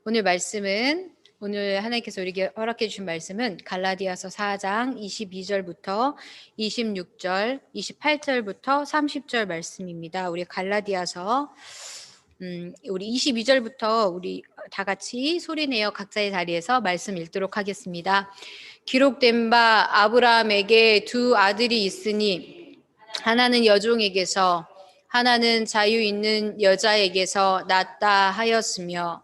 오늘 말씀은 오늘 하나님께서 우리에게 허락해 주신 말씀은 갈라디아서 4장 22절부터 26절, 28절부터 30절 말씀입니다. 우리 갈라디아서 우리 22절부터 우리 다 같이 소리내어 각자의 자리에서 말씀 읽도록 하겠습니다. 기록된 바 아브라함에게 두 아들이 있으니 하나는 여종에게서 하나는 자유 있는 여자에게서 낳았다 하였으며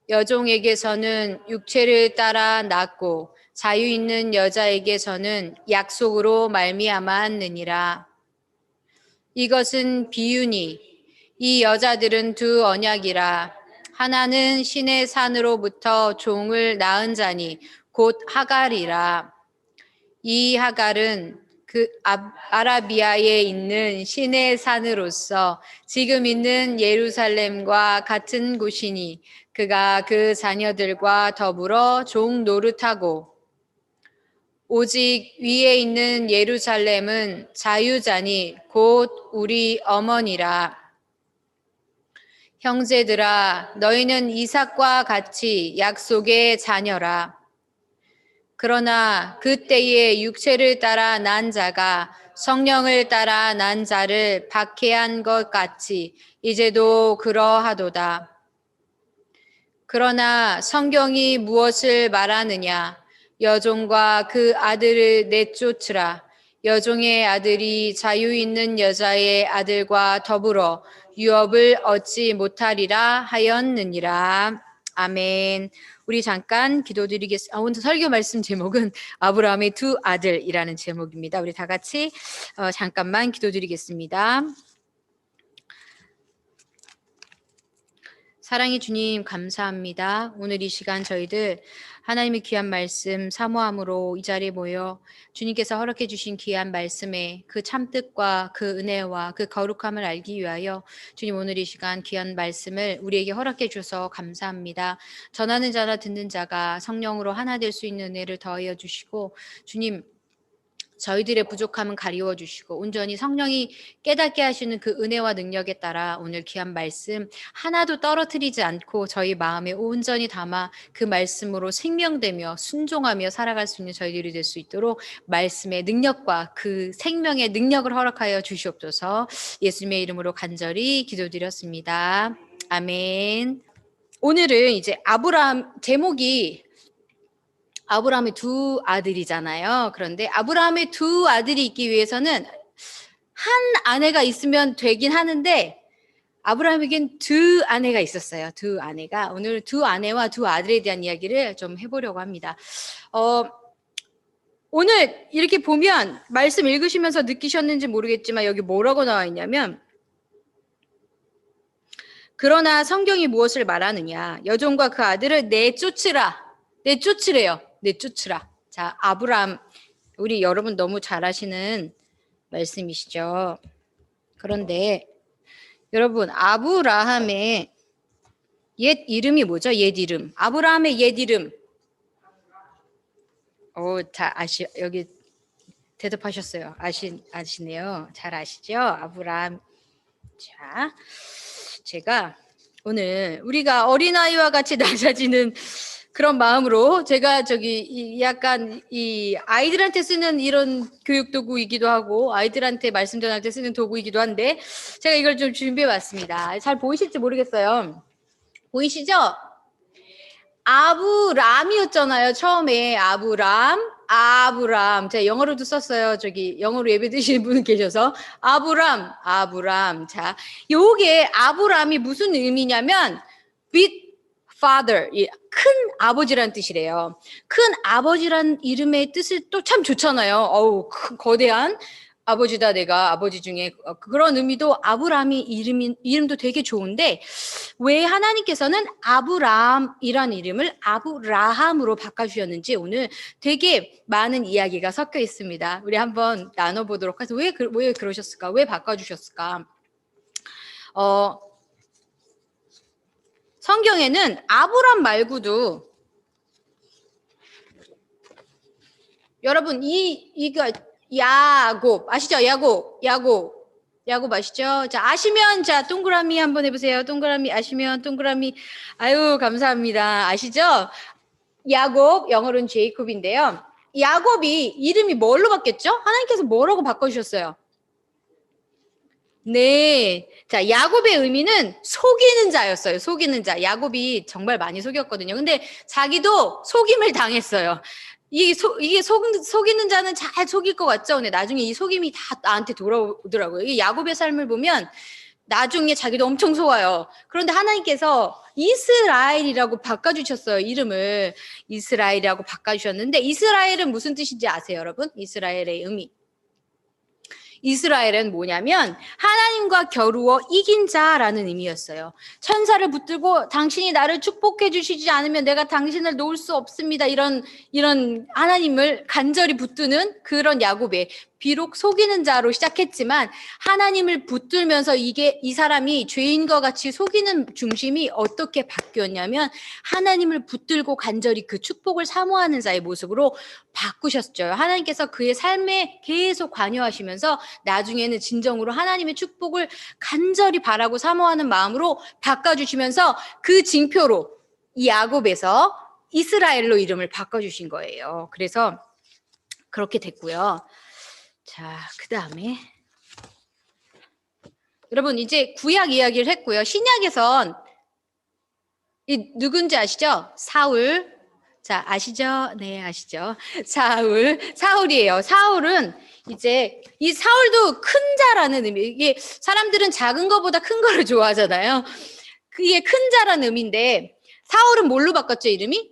여종에게서는 육체를 따라 낳고 자유 있는 여자에게서는 약속으로 말미암았느니라. 이것은 비유니 이 여자들은 두 언약이라. 하나는 신의 산으로부터 종을 낳은 자니 곧 하갈이라. 이 하갈은 그 아라비아에 있는 신의 산으로서 지금 있는 예루살렘과 같은 곳이니 그가 그 자녀들과 더불어 종 노릇하고 오직 위에 있는 예루살렘은 자유자니 곧 우리 어머니라. 형제들아 너희는 이삭과 같이 약속의 자녀라. 그러나 그때에 육체를 따라 난 자가 성령을 따라 난 자를 박해한 것 같이 이제도 그러하도다. 그러나 성경이 무엇을 말하느냐? 여종과 그 아들을 내쫓으라. 여종의 아들이 자유 있는 여자의 아들과 더불어 유업을 얻지 못하리라 하였느니라. 아멘. 우리 잠깐 기도드리겠습니다. 오늘 설교 말씀 제목은 아브라함의 두 아들이라는 제목입니다. 우리 다 같이 잠깐만 기도드리겠습니다. 사랑의 주님 감사합니다. 오늘 이 시간 저희들 하나님의 귀한 말씀 사모함으로 이 자리에 모여 주님께서 허락해 주신 귀한 말씀에 그 참뜻과 그 은혜와 그 거룩함을 알기 위하여 주님 오늘 이 시간 귀한 말씀을 우리에게 허락해 주셔서 감사합니다. 전하는 자나 듣는 자가 성령으로 하나 될 수 있는 은혜를 더하여 주시고 주님 저희들의 부족함은 가리워 주시고 온전히 성령이 깨닫게 하시는 그 은혜와 능력에 따라 오늘 귀한 말씀 하나도 떨어뜨리지 않고 저희 마음에 온전히 담아 그 말씀으로 생명되며 순종하며 살아갈 수 있는 저희들이 될 수 있도록 말씀의 능력과 그 생명의 능력을 허락하여 주시옵소서. 예수님의 이름으로 간절히 기도드렸습니다. 아멘. 오늘은 이제 아브라함 제목이 아브라함의 두 아들이잖아요. 그런데 아브라함의 두 아들이 있기 위해서는 한 아내가 있으면 되긴 하는데 아브라함에겐 두 아내가 있었어요. 두 아내가. 오늘 두 아내와 두 아들에 대한 이야기를 좀 해보려고 합니다. 오늘 이렇게 보면 말씀 읽으시면서 느끼셨는지 모르겠지만 여기 뭐라고 나와 있냐면 그러나 성경이 무엇을 말하느냐. 여종과 그 아들을 내쫓으라. 내쫓으래요. 내쫓으라. 자, 아브라함 우리 여러분 너무 잘 아시는 말씀이시죠. 그런데 여러분 아브라함의 옛 이름이 뭐죠? 옛 이름. 아브라함의 옛 이름. 다 여기 대답하셨어요. 아시네요. 잘 아시죠? 아브라함. 자, 제가 오늘 우리가 어린아이와 같이 낮아지는 그런 마음으로 제가 약간 이 아이들한테 쓰는 이런 교육 도구이기도 하고 아이들한테 말씀 전할 때 쓰는 도구이기도 한데 제가 이걸 좀 준비해 왔습니다. 잘 보이실지 모르겠어요. 보이시죠? 아브람이었잖아요. 처음에 아브람. 제가 영어로도 썼어요. 영어로 예배 드시는 분 계셔서 아브람. 자, 요게 아브람이 무슨 의미냐면 big father, 큰 아버지란 뜻이래요. 큰 아버지란 이름의 뜻을 또 참 좋잖아요. 거대한 아버지다 내가 아버지 중에 그런 의미도 아브람이 이름도 되게 좋은데 왜 하나님께서는 아브람이란 이름을 아브라함으로 바꿔주셨는지 오늘 되게 많은 이야기가 섞여 있습니다. 우리 한번 나눠보도록 해서 왜 그러셨을까? 왜 바꿔주셨을까? 성경에는 아브람 말고도 여러분 이거 야곱 아시죠? 야곱 야곱 아시죠? 자, 아시면 자, 동그라미 한번 해보세요. 동그라미 아시면 동그라미. 아유, 감사합니다. 아시죠? 야곱, 영어로는 제이콥인데요. 야곱이 이름이 뭘로 바뀌었죠? 하나님께서 뭐라고 바꿔주셨어요? 네. 자, 야곱의 의미는 속이는 자였어요. 속이는 자. 야곱이 정말 많이 속였거든요. 근데 자기도 속임을 당했어요. 속이는 자는 잘 속일 것 같죠? 근데 나중에 이 속임이 다 나한테 돌아오더라고요. 이 야곱의 삶을 보면 나중에 자기도 엄청 속아요. 그런데 하나님께서 이스라엘이라고 바꿔주셨어요. 이름을. 이스라엘이라고 바꿔주셨는데 이스라엘은 무슨 뜻인지 아세요, 여러분? 이스라엘의 의미. 이스라엘은 뭐냐면 하나님과 겨루어 이긴 자라는 의미였어요. 천사를 붙들고 당신이 나를 축복해 주시지 않으면 내가 당신을 놓을 수 없습니다. 이런 하나님을 간절히 붙드는 그런 야곱의 비록 속이는 자로 시작했지만 하나님을 붙들면서 이 사람이 죄인과 같이 속이는 중심이 어떻게 바뀌었냐면 하나님을 붙들고 간절히 그 축복을 사모하는 자의 모습으로 바꾸셨죠. 하나님께서 그의 삶에 계속 관여하시면서 나중에는 진정으로 하나님의 축복을 간절히 바라고 사모하는 마음으로 바꿔주시면서 그 징표로 이 야곱에서 이스라엘로 이름을 바꿔주신 거예요. 그래서 그렇게 됐고요. 자, 그 다음에 여러분 이제 구약 이야기를 했고요. 신약에선 누군지 아시죠? 사울. 자, 아시죠? 네, 아시죠? 사울이에요. 사울은 이제 이 사울도 큰 자라는 의미. 이게 사람들은 작은 거보다 큰 거를 좋아하잖아요. 그게 큰 자라는 의미인데 사울은 뭘로 바꿨죠, 이름이?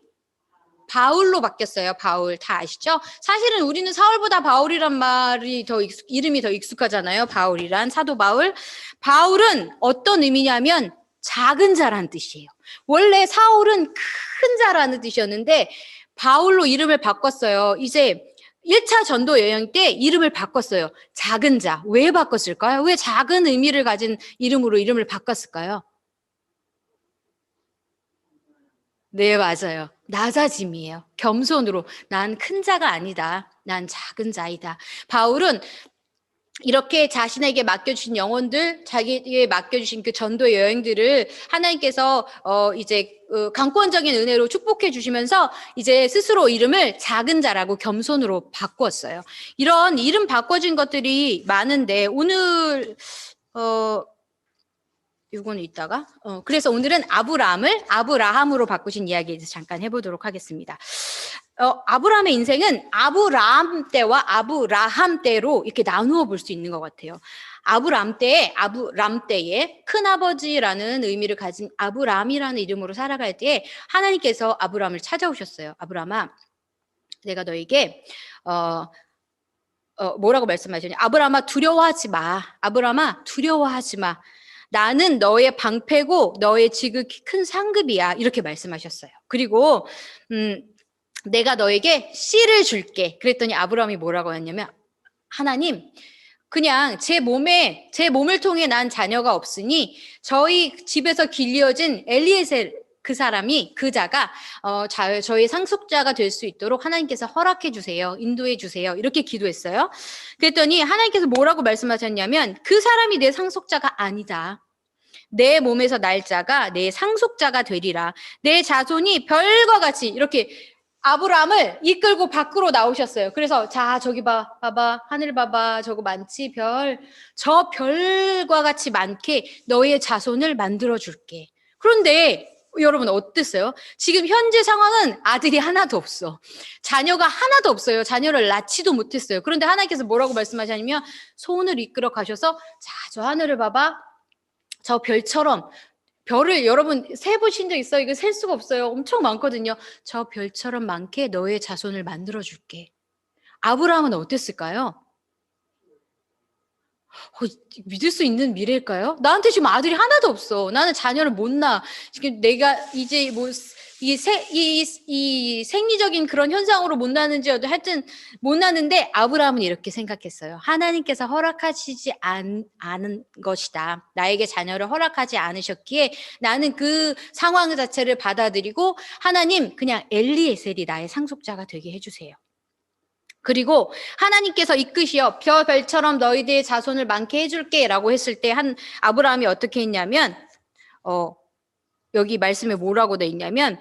바울로 바뀌었어요. 바울 다 아시죠? 사실은 우리는 사울보다 바울이란 말이 이름이 더 익숙하잖아요. 바울이란 사도 바울. 바울은 어떤 의미냐면 작은 자라는 뜻이에요. 원래 사울은 큰 자라는 뜻이었는데 바울로 이름을 바꿨어요. 이제 1차 전도 여행 때 이름을 바꿨어요. 작은 자. 왜 바꿨을까요? 왜 작은 의미를 가진 이름으로 이름을 바꿨을까요? 네, 맞아요. 낮아짐이에요. 겸손으로. 난 큰 자가 아니다. 난 작은 자이다. 바울은 이렇게 자신에게 맡겨주신 영혼들, 자기에게 맡겨주신 그 전도 여행들을 하나님께서 이제 강권적인 은혜로 축복해 주시면서 이제 스스로 이름을 작은 자라고 겸손으로 바꾸었어요. 이런 이름 바꿔진 것들이 많은데 오늘 이거는 이따가 그래서 오늘은 아브라함으로 바꾸신 이야기에 대해서 잠깐 해보도록 하겠습니다. 아브라함의 인생은 아브라함 때와 아브라함 때로 이렇게 나누어 볼 수 있는 것 같아요. 아브라함 때에 큰아버지라는 의미를 가진 아브라함이라는 이름으로 살아갈 때에 하나님께서 아브라함을 찾아오셨어요. 아브라함아, 내가 너에게 뭐라고 말씀하셨냐? 아브라함아, 두려워하지 마. 아브라함아, 두려워하지 마. 나는 너의 방패고 너의 지극히 큰 상급이야. 이렇게 말씀하셨어요. 그리고 내가 너에게 씨를 줄게. 그랬더니 아브라함이 뭐라고 했냐면 하나님, 그냥 제 몸을 통해 난 자녀가 없으니 저희 집에서 길이어진 엘리에셀 그 자가 저희 상속자가 될 수 있도록 하나님께서 허락해 주세요. 인도해 주세요. 이렇게 기도했어요. 그랬더니 하나님께서 뭐라고 말씀하셨냐면 그 사람이 내 상속자가 아니다. 내 몸에서 날 자가 내 상속자가 되리라. 내 자손이 별과 같이 이렇게 아브라함을 이끌고 밖으로 나오셨어요. 그래서 자 저기 봐봐 하늘 봐봐 저거 많지 저 별과 같이 많게 너의 자손을 만들어 줄게. 그런데 여러분 어땠어요? 지금 현재 상황은 아들이 하나도 없어. 자녀가 하나도 없어요. 자녀를 낳지도 못했어요. 그런데 하나님께서 뭐라고 말씀하셨냐면 손을 이끌어 가셔서 자, 저 하늘을 봐봐. 저 별처럼 별을 여러분 세보신 적 있어요? 이거 셀 수가 없어요. 엄청 많거든요. 저 별처럼 많게 너의 자손을 만들어 줄게. 아브라함은 어땠을까요? 믿을 수 있는 미래일까요? 나한테 지금 아들이 하나도 없어. 나는 자녀를 못 낳아. 지금 내가 이제 뭐 이 생리적인 그런 현상으로 못 낳는지 하여튼 못 낳는데 아브라함은 이렇게 생각했어요. 하나님께서 허락하시지 않은 것이다. 나에게 자녀를 허락하지 않으셨기에 나는 그 상황 자체를 받아들이고 하나님 그냥 엘리에셀이 나의 상속자가 되게 해주세요. 그리고 하나님께서 이끄시어 별처럼 너희들의 자손을 많게 해줄게 라고 했을 때 아브라함이 어떻게 했냐면 여기 말씀에 뭐라고 돼 있냐면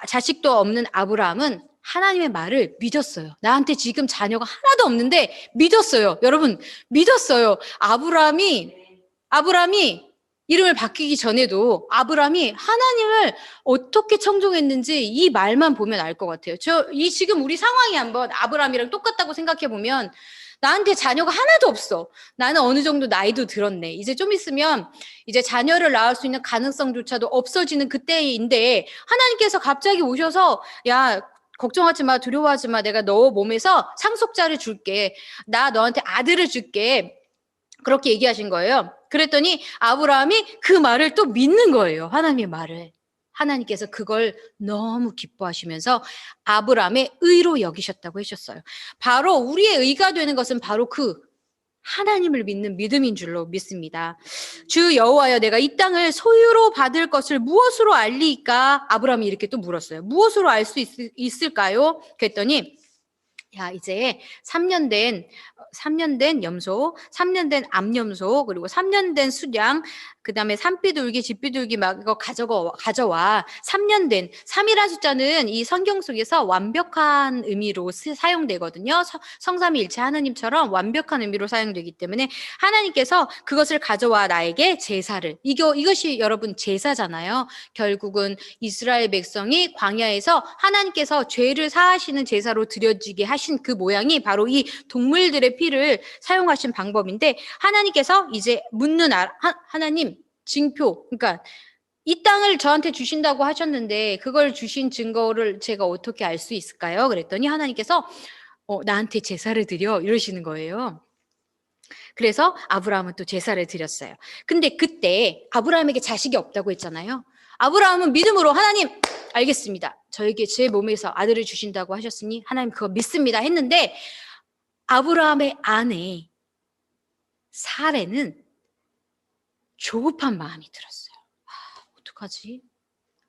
자식도 없는 아브라함은 하나님의 말을 믿었어요. 나한테 지금 자녀가 하나도 없는데 믿었어요. 여러분 믿었어요. 아브라함이 이름을 바뀌기 전에도 아브라함이 하나님을 어떻게 청종했는지 이 말만 보면 알 것 같아요. 지금 우리 상황이 한번 아브라함이랑 똑같다고 생각해 보면 나한테 자녀가 하나도 없어. 나는 어느 정도 나이도 들었네. 이제 좀 있으면 이제 자녀를 낳을 수 있는 가능성조차도 없어지는 그때인데 하나님께서 갑자기 오셔서 야, 걱정하지 마, 두려워하지 마. 내가 너 몸에서 상속자를 줄게. 나 너한테 아들을 줄게. 그렇게 얘기하신 거예요. 그랬더니 아브라함이 그 말을 또 믿는 거예요. 하나님의 말을. 하나님께서 그걸 너무 기뻐하시면서 아브라함의 의로 여기셨다고 하셨어요. 바로 우리의 의가 되는 것은 바로 그 하나님을 믿는 믿음인 줄로 믿습니다. 주 여호와여, 내가 이 땅을 소유로 받을 것을 무엇으로 알리까? 아브라함이 이렇게 또 물었어요. 무엇으로 알 수 있을까요? 그랬더니 야, 이제 3년 된 염소, 3년 된 암염소, 그리고 3년 된 수량, 그 다음에 산비둘기, 집비둘기 막 이거 가져와. 3년 된, 3이라는 숫자는 이 성경 속에서 완벽한 의미로 사용되거든요. 성삼위일체 하나님처럼 완벽한 의미로 사용되기 때문에 하나님께서 그것을 가져와 나에게 제사를. 이것이 여러분 제사잖아요. 결국은 이스라엘 백성이 광야에서 하나님께서 죄를 사하시는 제사로 드려지게 하신 그 모양이 바로 이 동물들의 피를 사용하신 방법인데 하나님께서 이제 묻는 하나님 징표, 그러니까 이 땅을 저한테 주신다고 하셨는데 그걸 주신 증거를 제가 어떻게 알 수 있을까요? 그랬더니 하나님께서 나한테 제사를 드려 이러시는 거예요. 그래서 아브라함은 또 제사를 드렸어요. 근데 그때 아브라함에게 자식이 없다고 했잖아요. 아브라함은 믿음으로 하나님 알겠습니다. 저에게 제 몸에서 아들을 주신다고 하셨으니 하나님 그거 믿습니다 했는데 아브라함의 아내 사레는 조급한 마음이 들었어요. 어떡하지?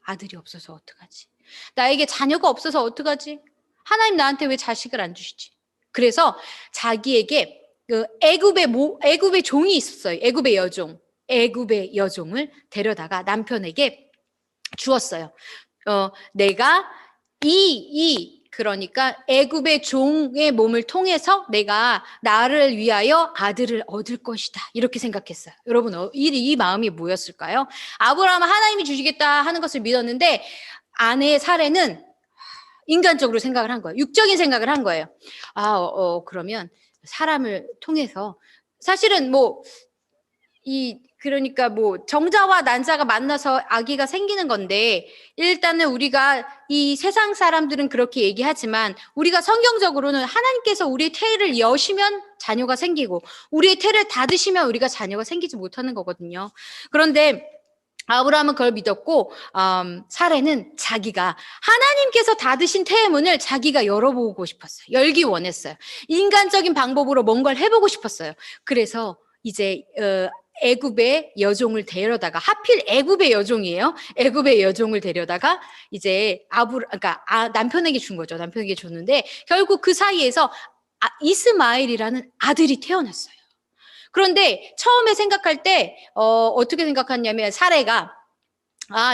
아들이 없어서 어떡하지? 나에게 자녀가 없어서 어떡하지? 하나님 나한테 왜 자식을 안 주시지? 그래서 자기에게 그 애굽의 종이 있었어요. 애굽의 여종을 데려다가 남편에게 주었어요. 내가 그러니까 애굽의 종의 몸을 통해서 내가 나를 위하여 아들을 얻을 것이다. 이렇게 생각했어요. 여러분, 이 마음이 뭐였을까요? 아브라함은 하나님이 주시겠다 하는 것을 믿었는데 아내의 사례는 인간적으로 생각을 한 거예요. 육적인 생각을 한 거예요. 그러면 사람을 통해서 사실은 그러니까 정자와 난자가 만나서 아기가 생기는 건데 일단은 우리가 이 세상 사람들은 그렇게 얘기하지만 우리가 성경적으로는 하나님께서 우리의 태를 여시면 자녀가 생기고 우리의 태를 닫으시면 우리가 자녀가 생기지 못하는 거거든요. 그런데 아브라함은 그걸 믿었고 사레는 자기가 하나님께서 닫으신 태의 문을 자기가 열어보고 싶었어요. 열기 원했어요. 인간적인 방법으로 뭔가를 해보고 싶었어요. 그래서 이제 애굽의 여종을 데려다가 하필 애굽의 여종이에요. 애굽의 여종을 데려다가 이제 남편에게 준 거죠. 남편에게 줬는데 결국 그 사이에서 이스마엘이라는 아들이 태어났어요. 그런데 처음에 생각할 때 어떻게 생각했냐면 사레가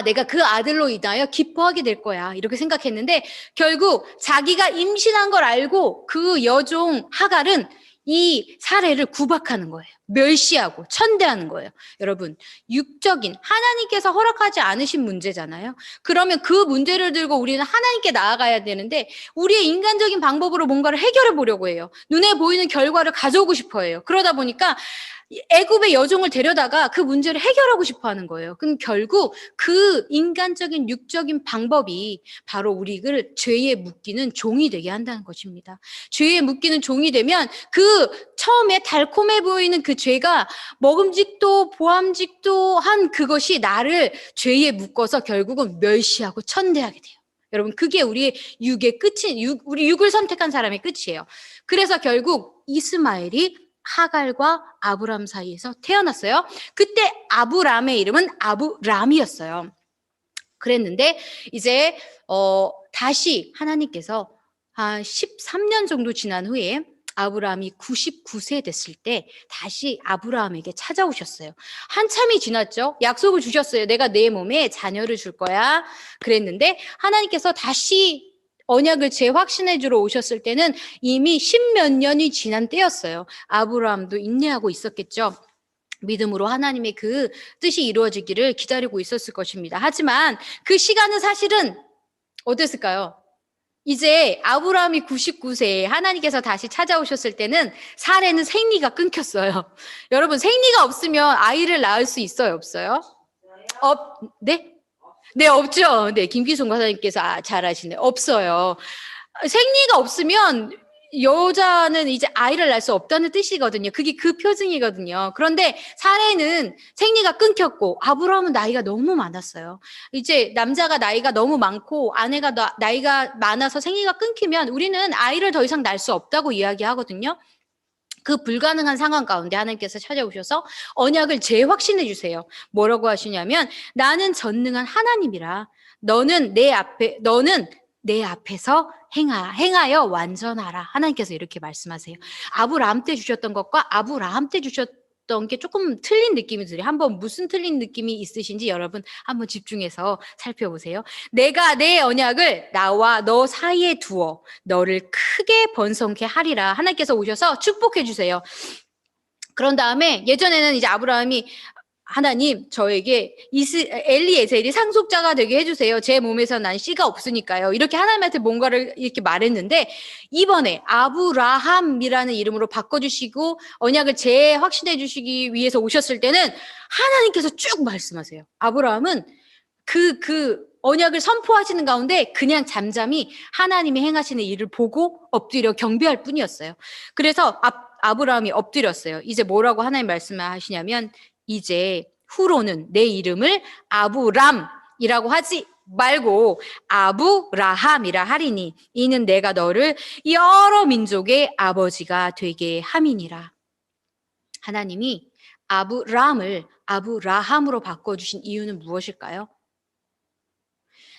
내가 그 아들로 인하여 기뻐하게 될 거야 이렇게 생각했는데 결국 자기가 임신한 걸 알고 그 여종 하갈은 이 사례를 구박하는 거예요. 멸시하고 천대하는 거예요. 여러분, 육적인 하나님께서 허락하지 않으신 문제잖아요. 그러면 그 문제를 들고 우리는 하나님께 나아가야 되는데 우리의 인간적인 방법으로 뭔가를 해결해 보려고 해요. 눈에 보이는 결과를 가져오고 싶어 해요. 그러다 보니까 애굽의 여종을 데려다가 그 문제를 해결하고 싶어 하는 거예요. 그럼 결국 그 인간적인 육적인 방법이 바로 우리를 죄에 묶이는 종이 되게 한다는 것입니다. 죄에 묶이는 종이 되면 그 처음에 달콤해 보이는 그 죄가 먹음직도 보암직도 한 그것이 나를 죄에 묶어서 결국은 멸시하고 천대하게 돼요. 여러분, 그게 우리의 육의 끝이, 우리 육을 선택한 사람의 끝이에요. 그래서 결국 이스마엘이 하갈과 아브람 사이에서 태어났어요. 그때 아브람의 이름은 아브람이었어요. 그랬는데 이제 다시 하나님께서 한 13년 정도 지난 후에 아브라함이 99세 됐을 때 다시 아브라함에게 찾아오셨어요. 한참이 지났죠. 약속을 주셨어요. 내가 내 몸에 자녀를 줄 거야. 그랬는데 하나님께서 다시 언약을 재확신해 주러 오셨을 때는 이미 10몇 년이 지난 때였어요. 아브라함도 인내하고 있었겠죠. 믿음으로 하나님의 그 뜻이 이루어지기를 기다리고 있었을 것입니다. 하지만 그 시간은 사실은 어땠을까요? 이제 아브라함이 99세에 하나님께서 다시 찾아오셨을 때는 사례는 생리가 끊겼어요. 여러분, 생리가 없으면 아이를 낳을 수 있어요, 없어요? 네? 네, 없죠. 네, 김기송 과사님께서 잘 아시네. 없어요. 생리가 없으면 여자는 이제 아이를 낳을 수 없다는 뜻이거든요. 그게 그 표징이거든요. 그런데 사례는 생리가 끊겼고 아브라함은 나이가 너무 많았어요. 이제 남자가 나이가 너무 많고 아내가 나이가 많아서 생리가 끊기면 우리는 아이를 더 이상 낳을 수 없다고 이야기하거든요. 그 불가능한 상황 가운데 하나님께서 찾아오셔서 언약을 재확신해 주세요. 뭐라고 하시냐면 나는 전능한 하나님이라 너는 내 앞에서 행하여 완전하라. 하나님께서 이렇게 말씀하세요. 아브라함 때 주셨던 것과 아브라함 때 주셨던 게 조금 틀린 느낌이 들어요. 한번 무슨 틀린 느낌이 있으신지 여러분 한번 집중해서 살펴보세요. 내가 내 언약을 나와 너 사이에 두어 너를 크게 번성케 하리라. 하나님께서 오셔서 축복해 주세요. 그런 다음에 예전에는 이제 아브라함이 하나님 저에게 엘리에셀이 상속자가 되게 해주세요. 제 몸에서 난 씨가 없으니까요. 이렇게 하나님한테 뭔가를 이렇게 말했는데 이번에 아브라함이라는 이름으로 바꿔주시고 언약을 재확신해 주시기 위해서 오셨을 때는 하나님께서 쭉 말씀하세요. 아브라함은 그 언약을 선포하시는 가운데 그냥 잠잠히 하나님이 행하시는 일을 보고 엎드려 경배할 뿐이었어요. 그래서 아브라함이 엎드렸어요. 이제 뭐라고 하나님 말씀하시냐면 이제 후로는 내 이름을 아브람이라고 하지 말고 아브라함이라 하리니 이는 내가 너를 여러 민족의 아버지가 되게 함이니라. 하나님이 아브람을 아브라함으로 바꿔주신 이유는 무엇일까요?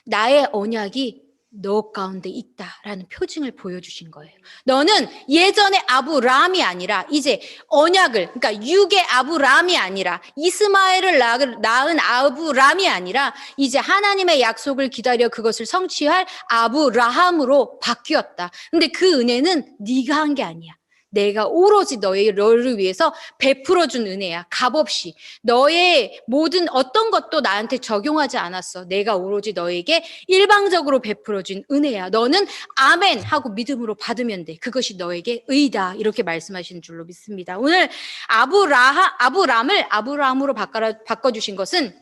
나의 언약이 너 가운데 있다라는 표징을 보여주신 거예요. 너는 예전의 아브라함이 아니라 이제 언약을, 그러니까 육의 아브라함이 아니라 이스마엘을 낳은 아브라함이 아니라 이제 하나님의 약속을 기다려 그것을 성취할 아브라함으로 바뀌었다. 근데 그 은혜는 네가 한 게 아니야. 내가 오로지 너를 위해서 베풀어준 은혜야. 값없이. 너의 모든 어떤 것도 나한테 적용하지 않았어. 내가 오로지 너에게 일방적으로 베풀어준 은혜야. 너는 아멘 하고 믿음으로 받으면 돼. 그것이 너에게 의다. 이렇게 말씀하시는 줄로 믿습니다. 오늘 아브람을 아브라함으로 바꿔주신 것은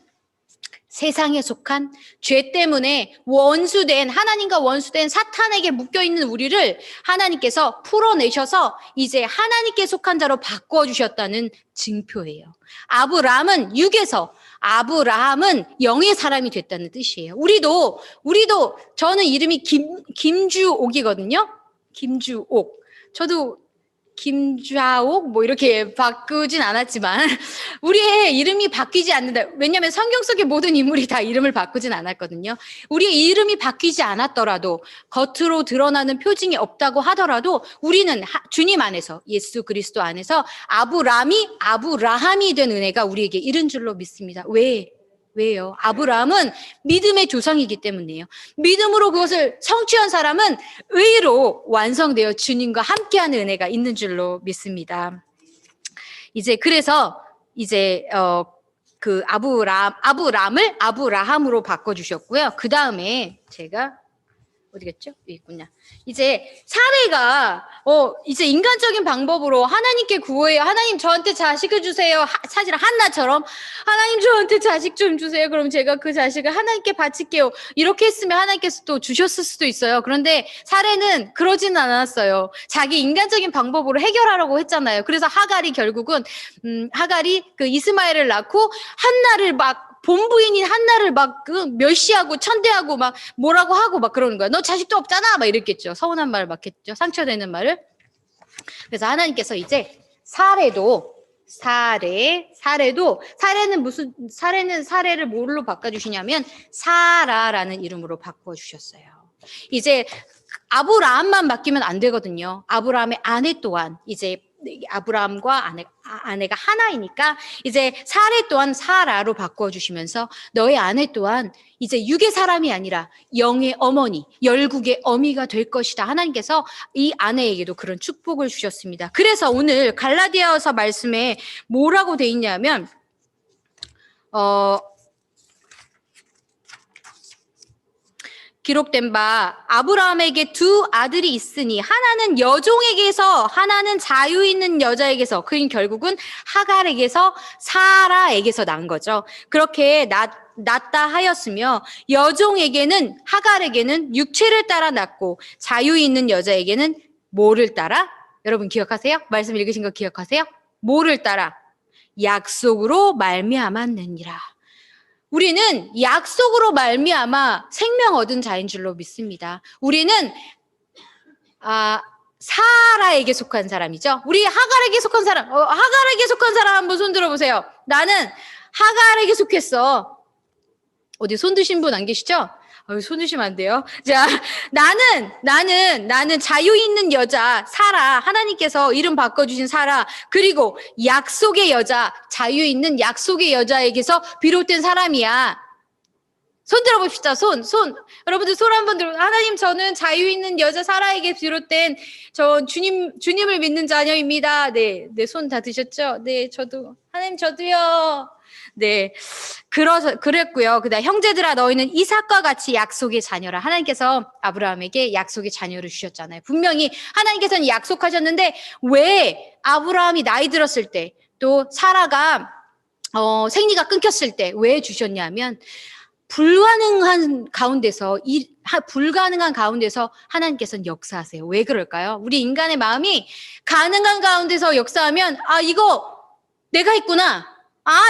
세상에 속한 죄 때문에 하나님과 원수된 사탄에게 묶여있는 우리를 하나님께서 풀어내셔서 이제 하나님께 속한 자로 바꿔주셨다는 증표예요. 아브라함은 육에서, 아브라함은 영의 사람이 됐다는 뜻이에요. 우리도 저는 이름이 김주옥이거든요. 김주옥. 저도 김좌옥 뭐 이렇게 바꾸진 않았지만 우리의 이름이 바뀌지 않는다. 왜냐하면 성경 속의 모든 인물이 다 이름을 바꾸진 않았거든요. 우리의 이름이 바뀌지 않았더라도 겉으로 드러나는 표징이 없다고 하더라도 우리는 주님 안에서 예수 그리스도 안에서 아브라함이 된 은혜가 우리에게 이른 줄로 믿습니다. 왜요? 아브라함은 믿음의 조상이기 때문이에요. 믿음으로 그것을 성취한 사람은 의로 완성되어 주님과 함께하는 은혜가 있는 줄로 믿습니다. 이제 그래서 이제 그 아브람을 아브라함으로 바꿔주셨고요. 그 다음에 제가 어디겠죠? 여기 있군요. 이제 사례가 이제 인간적인 방법으로 하나님께 구해요. 하나님 저한테 자식을 주세요. 사실 한나처럼 하나님 저한테 자식 좀 주세요. 그럼 제가 그 자식을 하나님께 바칠게요. 이렇게 했으면 하나님께서 또 주셨을 수도 있어요. 그런데 사례는 그러지는 않았어요. 자기 인간적인 방법으로 해결하라고 했잖아요. 그래서 하갈이 결국은 하갈이 그 이스마엘을 낳고 한나를 막 본부인인 한나를 막 멸시하고 천대하고 막 뭐라고 하고 막 그러는 거야. 너 자식도 없잖아 막 이랬겠죠. 서운한 말을 막 했죠. 상처되는 말을. 그래서 하나님께서 이제 사례를 뭘로 바꿔주시냐면 사라라는 이름으로 바꿔주셨어요. 이제 아브라함만 맡기면 안 되거든요. 아브라함의 아내 또한 이제 아브라함과 아내가 하나이니까 이제 사례 또한 사라로 바꿔주시면서 너의 아내 또한 이제 육의 사람이 아니라 영의 어머니, 열국의 어미가 될 것이다. 하나님께서 이 아내에게도 그런 축복을 주셨습니다. 그래서 오늘 갈라디아서 말씀에 뭐라고 돼 있냐면 기록된 바 아브라함에게 두 아들이 있으니 하나는 여종에게서 하나는 자유 있는 여자에게서 그인 결국은 하갈에게서 사라에게서 난 거죠. 그렇게 낳다 하였으며 여종에게는 하갈에게는 육체를 따라 낳고 자유 있는 여자에게는 뭐를 따라? 여러분 기억하세요? 말씀 읽으신 거 기억하세요? 뭐를 따라? 약속으로 말미암았느니라. 우리는 약속으로 말미암아 생명 얻은 자인 줄로 믿습니다. 우리는 사라에게 속한 사람이죠. 우리 하갈에게 속한 사람, 하갈에게 속한 사람 한번 손 들어보세요. 나는 하갈에게 속했어. 어디 손 드신 분 안 계시죠? 손 드시면 안 돼요. 자, 나는 자유 있는 여자, 사라, 하나님께서 이름 바꿔주신 사라, 그리고 약속의 여자, 자유 있는 약속의 여자에게서 비롯된 사람이야. 손 들어봅시다. 여러분들 손 한번 들어. 하나님, 저는 자유 있는 여자 사라에게 비롯된 주님을 믿는 자녀입니다. 네, 손 다 드셨죠? 네, 저도. 하나님, 저도요. 네, 그랬고요. 그다음 형제들아 너희는 이삭과 같이 약속의 자녀라. 하나님께서 아브라함에게 약속의 자녀를 주셨잖아요. 분명히 하나님께서는 약속하셨는데 왜 아브라함이 나이 들었을 때 또 사라가 생리가 끊겼을 때 왜 주셨냐면 불가능한 가운데서 하나님께서는 역사하세요. 왜 그럴까요? 우리 인간의 마음이 가능한 가운데서 역사하면 이거 내가 했구나.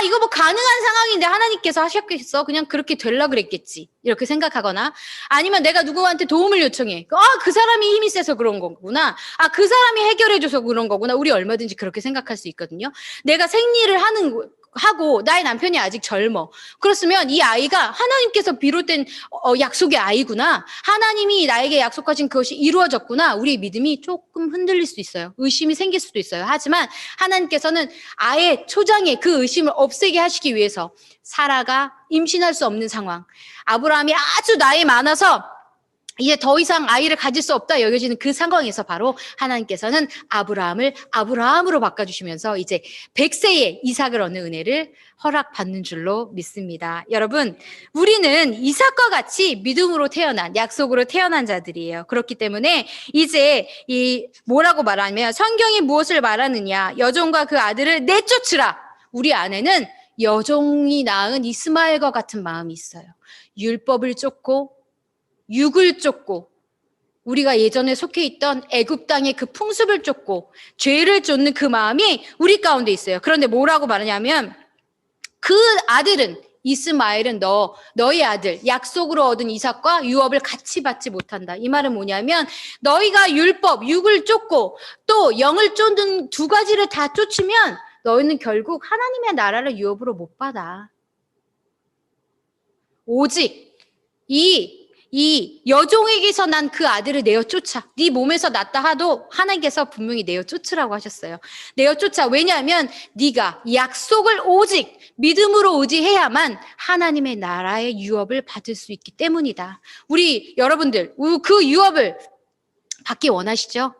이거 뭐 가능한 상황인데 하나님께서 하셨겠어. 그냥 그렇게 되려고 그랬겠지. 이렇게 생각하거나 아니면 내가 누구한테 도움을 요청해. 그 사람이 힘이 세서 그런 거구나. 그 사람이 해결해줘서 그런 거구나. 우리 얼마든지 그렇게 생각할 수 있거든요. 내가 생리를 하고 나의 남편이 아직 젊어. 그렇으면 이 아이가 하나님께서 비롯된 약속의 아이구나. 하나님이 나에게 약속하신 그것이 이루어졌구나. 우리의 믿음이 조금 흔들릴 수도 있어요. 의심이 생길 수도 있어요. 하지만 하나님께서는 아예 초장에 그 의심을 없애게 하시기 위해서 사라가 임신할 수 없는 상황, 아브라함이 아주 나이 많아서 이제 더 이상 아이를 가질 수 없다 여겨지는 그 상황에서 바로 하나님께서는 아브라함을 아브라함으로 바꿔주시면서 이제 100세에 이삭을 얻는 은혜를 허락받는 줄로 믿습니다. 여러분, 우리는 이삭과 같이 믿음으로 태어난, 약속으로 태어난 자들이에요. 그렇기 때문에 이제 뭐라고 말하냐면 성경이 무엇을 말하느냐, 여종과 그 아들을 내쫓으라. 우리 안에는 여종이 낳은 이스마엘과 같은 마음이 있어요. 율법을 쫓고 육을 쫓고 우리가 예전에 속해 있던 애굽 땅의 그 풍습을 쫓고 죄를 쫓는 그 마음이 우리 가운데 있어요. 그런데 뭐라고 말하냐면 그 아들은 이스마엘은 너의 아들 약속으로 얻은 이삭과 유업을 같이 받지 못한다. 이 말은 뭐냐면 너희가 율법, 육을 쫓고 또 영을 쫓는 두 가지를 다 쫓으면 너희는 결국 하나님의 나라를 유업으로 못 받아. 오직 이 여종에게서 난 그 아들을 내어 쫓아. 네 몸에서 낳다 하도 하나님께서 분명히 내어 쫓으라고 하셨어요. 내어 쫓아. 왜냐하면 네가 약속을 오직 믿음으로 의지해야만 하나님의 나라의 유업을 받을 수 있기 때문이다. 우리 여러분들 그 유업을 받기 원하시죠?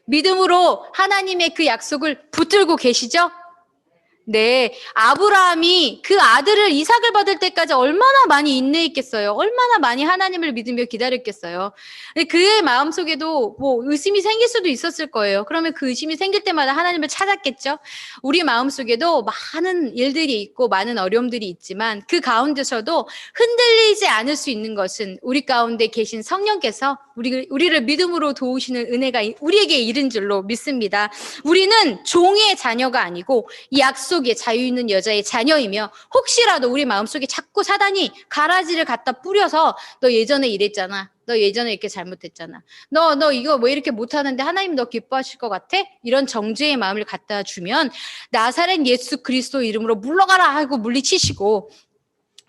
믿음으로 하나님의 그 약속을 붙들고 계시죠? 네, 아브라함이 그 아들을 이삭을 받을 때까지 얼마나 많이 인내했겠어요. 얼마나 많이 하나님을 믿으며 기다렸겠어요. 그의 마음속에도 뭐 의심이 생길 수도 있었을 거예요. 그러면 그 의심이 생길 때마다 하나님을 찾았겠죠. 우리 마음속에도 많은 일들이 있고 많은 어려움들이 있지만 그 가운데서도 흔들리지 않을 수 있는 것은 우리 가운데 계신 성령께서 우리를 믿음으로 도우시는 은혜가 우리에게 이른 줄로 믿습니다. 우리는 종의 자녀가 아니고 약속의 자유 있는 여자의 자녀이며 혹시라도 우리 마음속에 자꾸 사단이 가라지를 갖다 뿌려서 너 예전에 이랬잖아. 너 예전에 이렇게 잘못했잖아. 너 이거 왜 이렇게 못하는데 하나님 너 기뻐하실 것 같아? 이런 정죄의 마음을 갖다 주면 나사렛 예수 그리스도 이름으로 물러가라 하고 물리치시고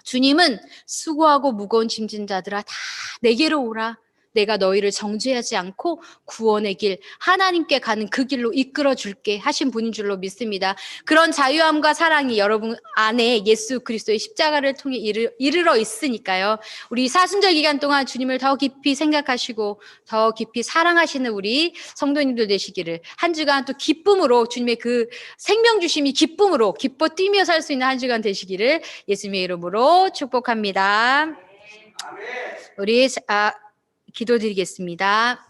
주님은 수고하고 무거운 짐진 자들아 다 내게로 오라. 내가 너희를 정죄하지 않고 구원의 길, 하나님께 가는 그 길로 이끌어 줄게 하신 분인 줄로 믿습니다. 그런 자유함과 사랑이 여러분 안에 예수 그리스도의 십자가를 통해 이르러 있으니까요. 우리 사순절 기간 동안 주님을 더 깊이 생각하시고 더 깊이 사랑하시는 우리 성도님들 되시기를, 한 주간 또 기쁨으로 주님의 그 생명 주심이 기쁨으로 기뻐 뛰며 살 수 있는 한 주간 되시기를 예수님의 이름으로 축복합니다. 우리 기도드리겠습니다.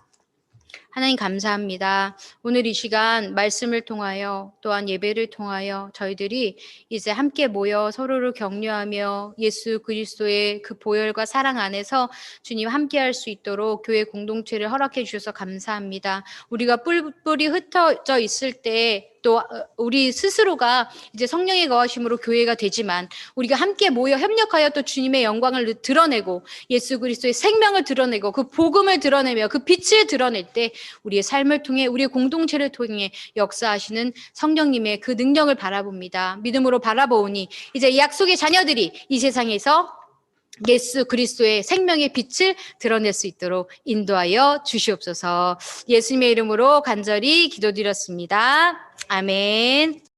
하나님 감사합니다. 오늘 이 시간 말씀을 통하여 또한 예배를 통하여 저희들이 이제 함께 모여 서로를 격려하며 예수 그리스도의 그 보혈과 사랑 안에서 주님 함께할 수 있도록 교회 공동체를 허락해 주셔서 감사합니다. 우리가 뿔뿔이 흩어져 있을 때 또 우리 스스로가 이제 성령의 거하심으로 교회가 되지만 우리가 함께 모여 협력하여 또 주님의 영광을 드러내고 예수 그리스도의 생명을 드러내고 그 복음을 드러내며 그 빛을 드러낼 때 우리의 삶을 통해 우리의 공동체를 통해 역사하시는 성령님의 그 능력을 바라봅니다. 믿음으로 바라보니 이제 이 약속의 자녀들이 이 세상에서 예수 그리스도의 생명의 빛을 드러낼 수 있도록 인도하여 주시옵소서. 예수님의 이름으로 간절히 기도드렸습니다. 아멘.